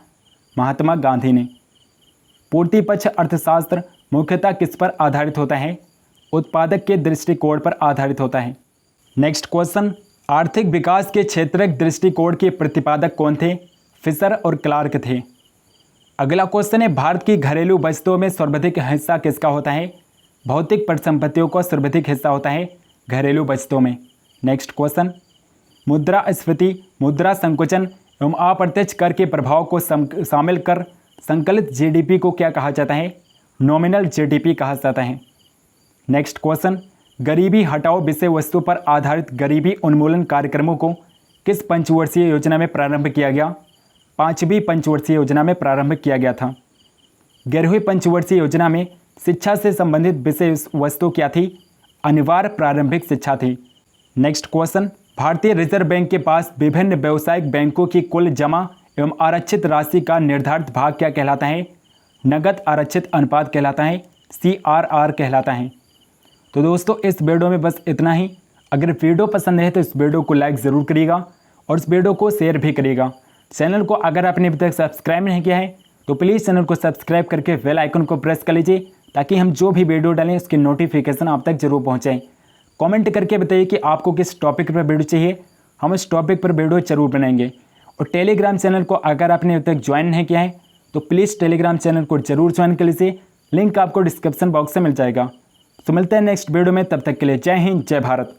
महात्मा गांधी ने। पूर्ति पक्ष अर्थशास्त्र मुख्यतः किस पर आधारित होता है? उत्पादक के दृष्टिकोण पर आधारित होता है। नेक्स्ट क्वेश्चन, आर्थिक विकास के क्षेत्रक दृष्टिकोण के प्रतिपादक कौन थे? फिशर और क्लार्क थे। अगला क्वेश्चन है, भारत की घरेलू बचतों में सर्वाधिक हिस्सा किसका होता है? भौतिक परिसंपत्तियों का सर्वाधिक हिस्सा होता है घरेलू बचतों में। नेक्स्ट क्वेश्चन, मुद्रास्फीति, मुद्रा संकुचन एवं अप्रत्यक्ष कर के प्रभाव को शामिल कर संकलित जीडीपी को क्या कहा जाता है? नॉमिनल जीडीपी कहा जाता है। नेक्स्ट क्वेश्चन, गरीबी हटाओ विषय वस्तु पर आधारित गरीबी उन्मूलन कार्यक्रमों को किस पंचवर्षीय योजना में प्रारंभ किया गया? 5वीं पंचवर्षीय योजना में प्रारंभ किया गया था। 11वीं पंचवर्षीय योजना में शिक्षा से संबंधित विषय वस्तु क्या थी? अनिवार्य प्रारंभिक शिक्षा थी। नेक्स्ट क्वेश्चन, भारतीय रिजर्व बैंक के पास विभिन्न व्यावसायिक बैंकों की कुल जमा एवं आरक्षित राशि का निर्धारित भाग क्या कहलाता है? नगद आरक्षित अनुपात कहलाता है, CRR कहलाता है। तो दोस्तों इस वीडियो में बस इतना ही। अगर वीडियो पसंद है तो इस वीडियो को लाइक ज़रूर करिएगा और इस वीडियो को शेयर भी करिएगा। चैनल को अगर आपने अभी तक सब्सक्राइब नहीं किया है तो प्लीज़ चैनल को सब्सक्राइब करके बेल आइकन को प्रेस कर लीजिए ताकि हम जो भी वीडियो डालें उसकी नोटिफिकेशन आप तक जरूर पहुँचाएँ। कमेंट करके बताइए कि आपको किस टॉपिक पर वीडियो चाहिए, हम इस टॉपिक पर वीडियो जरूर बनाएंगे। और टेलीग्राम चैनल को अगर आपने अभी तक ज्वाइन नहीं किया है तो प्लीज़ टेलीग्राम चैनल को जरूर ज्वाइन कर लीजिए, लिंक आपको डिस्क्रिप्शन बॉक्स से मिल जाएगा। तो मिलते हैं नेक्स्ट वीडियो में, तब तक के लिए जय हिंद जय भारत।